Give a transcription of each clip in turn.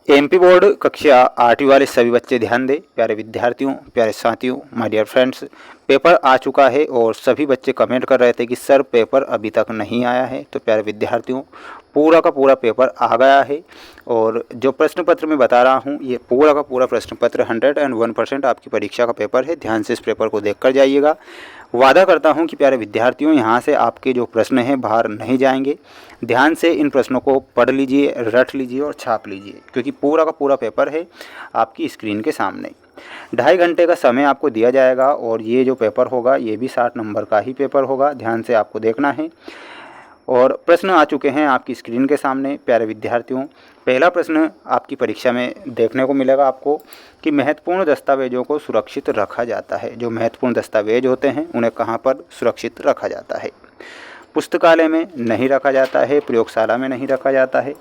MP board कक्षा 8वीं वाले सभी बच्चे ध्यान दें। प्यारे विद्यार्थियों, प्यारे साथियों, माय डियर फ्रेंड्स, पेपर आ चुका है और सभी बच्चे कमेंट कर रहे थे कि सर पेपर अभी तक नहीं आया है। तो प्यारे विद्यार्थियों, पूरा का पूरा पेपर आ गया है और जो प्रश्न पत्र मैं बता रहा हूँ ये पूरा का पूरा प्रश्न पत्र 101% आपकी परीक्षा का पेपर है। ध्यान से इस पेपर को देख कर जाइएगा। वादा करता हूं कि प्यारे विद्यार्थियों, यहाँ से आपके जो प्रश्न हैं बाहर नहीं जाएंगे। ध्यान से इन प्रश्नों को पढ़ लीजिए, रट लीजिए और छाप लीजिए, क्योंकि पूरा का पूरा पेपर है आपकी स्क्रीन के सामने। 2.5 घंटे का समय आपको दिया जाएगा और ये जो पेपर होगा ये भी 60 नंबर का ही पेपर होगा। ध्यान से आपको देखना है और प्रश्न आ चुके हैं आपकी स्क्रीन के सामने। प्यारे विद्यार्थियों, पहला प्रश्न आपकी परीक्षा में देखने को मिलेगा आपको कि महत्वपूर्ण दस्तावेजों को सुरक्षित रखा जाता है। जो महत्वपूर्ण दस्तावेज होते हैं उन्हें कहाँ पर सुरक्षित रखा जाता है? पुस्तकालय में नहीं रखा जाता है, प्रयोगशाला में नहीं रखा जाता है,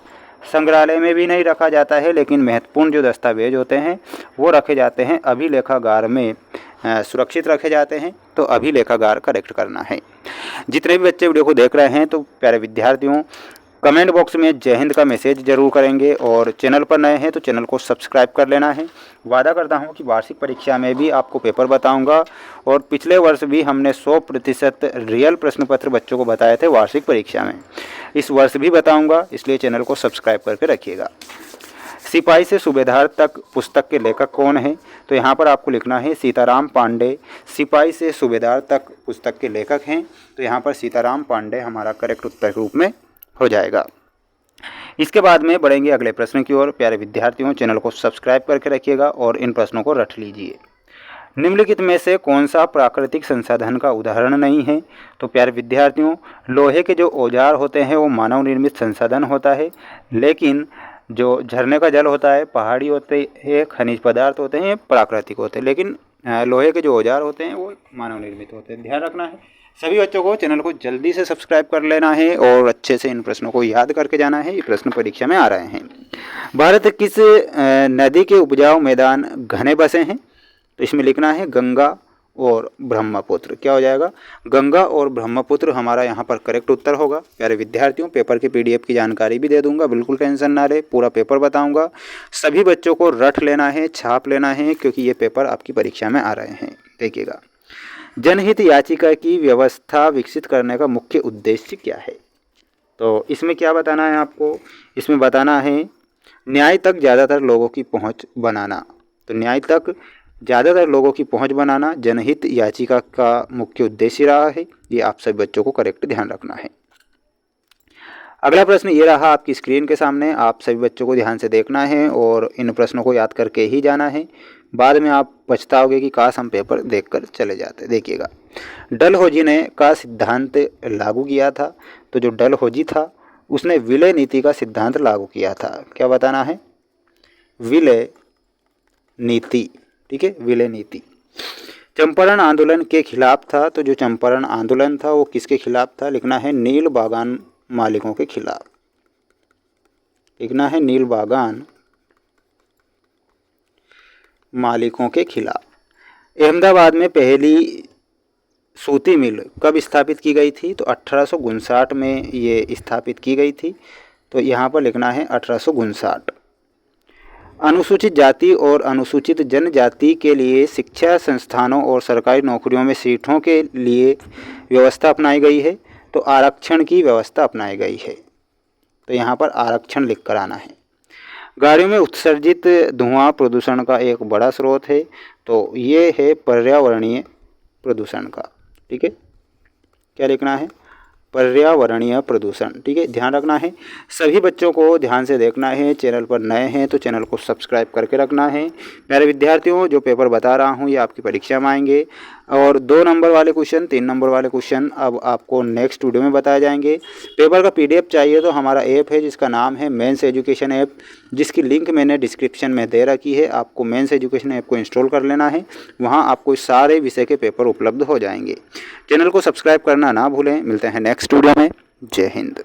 संग्रहालय में भी नहीं रखा जाता है, लेकिन महत्वपूर्ण जो दस्तावेज होते हैं वो रखे जाते हैं अभिलेखागार में, सुरक्षित रखे जाते हैं। तो अभिलेखागार करेक्ट करना है। जितने भी बच्चे वीडियो को देख रहे हैं तो प्यारे विद्यार्थियों, कमेंट बॉक्स में जय हिंद का मैसेज जरूर करेंगे और चैनल पर नए हैं तो चैनल को सब्सक्राइब कर लेना है। वादा करता हूं कि वार्षिक परीक्षा में भी आपको पेपर बताऊंगा और पिछले वर्ष भी हमने 100% रियल प्रश्न पत्र बच्चों को बताए थे वार्षिक परीक्षा में। इस वर्ष भी बताऊंगा, इसलिए चैनल को सब्सक्राइब करके रखिएगा। सिपाही से सूबेदार तक पुस्तक के लेखक कौन है? तो यहाँ पर आपको लिखना है सीताराम पांडे। सिपाही से सूबेदार तक पुस्तक के लेखक हैं, तो यहाँ पर सीताराम पांडे हमारा करेक्ट उत्तर के रूप में हो जाएगा। इसके बाद में बढ़ेंगे अगले प्रश्न की ओर। प्यारे विद्यार्थियों, चैनल को सब्सक्राइब करके रखिएगा और इन प्रश्नों को रट लीजिए। निम्नलिखित में से कौन सा प्राकृतिक संसाधन का उदाहरण नहीं है? तो प्यारे विद्यार्थियों, लोहे के जो औजार होते हैं वो मानव निर्मित संसाधन होता है, लेकिन जो झरने का जल होता है, पहाड़ी होते हैं, खनिज पदार्थ होते हैं, प्राकृतिक होते हैं, लेकिन लोहे के जो औजार होते हैं वो मानव निर्मित होते हैं। ध्यान रखना है। सभी बच्चों को चैनल को जल्दी से सब्सक्राइब कर लेना है और अच्छे से इन प्रश्नों को याद करके जाना है। ये प्रश्न परीक्षा में आ रहे हैं। भारत किस नदी के उपजाऊ मैदान घने बसे हैं? तो इसमें लिखना है गंगा और ब्रह्मपुत्र। क्या हो जाएगा? गंगा और ब्रह्मपुत्र हमारा यहाँ पर करेक्ट उत्तर होगा। प्यारे विद्यार्थियों, पेपर के PDF की जानकारी भी दे दूंगा, बिल्कुल टेंशन ना ले। पूरा पेपर बताऊंगा। सभी बच्चों को रट लेना है, छाप लेना है, क्योंकि ये पेपर आपकी परीक्षा में आ रहे हैं। देखिएगा, जनहित याचिका की व्यवस्था विकसित करने का मुख्य उद्देश्य क्या है? तो इसमें क्या बताना है आपको? इसमें बताना है न्याय तक ज़्यादातर लोगों की पहुंच बनाना। तो न्याय तक ज़्यादातर लोगों की पहुंच बनाना जनहित याचिका का मुख्य उद्देश्य रहा है। ये आप सभी बच्चों को करेक्ट ध्यान रखना है। अगला प्रश्न ये रहा आपकी स्क्रीन के सामने। आप सभी बच्चों को ध्यान से देखना है और इन प्रश्नों को याद करके ही जाना है। बाद में आप पछताओगे कि काश हम पेपर देखकर चले जाते। देखिएगा, डलहौजी ने का सिद्धांत लागू किया था। तो जो डलहौजी था उसने विलय नीति का सिद्धांत लागू किया था। क्या बताना है? विलय नीति। ठीक है, विलय नीति। चंपारण आंदोलन के खिलाफ था। तो जो चंपारण आंदोलन था वो किसके खिलाफ था? लिखना है नील बागान मालिकों के खिलाफ। लिखना है नील बागान मालिकों के खिलाफ। अहमदाबाद में पहली सूती मिल कब स्थापित की गई थी? तो 1859 में ये स्थापित की गई थी। तो यहाँ पर लिखना है 1859। अनुसूचित जाति और अनुसूचित जनजाति के लिए शिक्षा संस्थानों और सरकारी नौकरियों में सीटों के लिए व्यवस्था अपनाई गई है। तो आरक्षण की व्यवस्था अपनाई गई है। तो यहाँ पर आरक्षण लिख कर आना है। गाड़ियों में उत्सर्जित धुआं प्रदूषण का एक बड़ा स्रोत है। तो ये है पर्यावरणीय प्रदूषण का। ठीक है, क्या लिखना है? पर्यावरणीय प्रदूषण। ठीक है, ध्यान रखना है। सभी बच्चों को ध्यान से देखना है। चैनल पर नए हैं तो चैनल को सब्सक्राइब करके रखना है। प्यारे विद्यार्थियों, जो पेपर बता रहा हूं ये आपकी परीक्षा में आएंगे और 2 नंबर वाले क्वेश्चन, 3 नंबर वाले क्वेश्चन अब आपको नेक्स्ट वीडियो में बताए जाएंगे। पेपर का PDF चाहिए तो हमारा ऐप है जिसका नाम है मेंस एजुकेशन ऐप, जिसकी लिंक मैंने डिस्क्रिप्शन में दे रखी है। आपको मेंस एजुकेशन ऐप को इंस्टॉल कर लेना है। वहाँ आपको सारे विषय के पेपर उपलब्ध हो जाएंगे। चैनल को सब्सक्राइब करना ना भूलें। मिलते हैं नेक्स्ट वीडियो में। जय हिंद।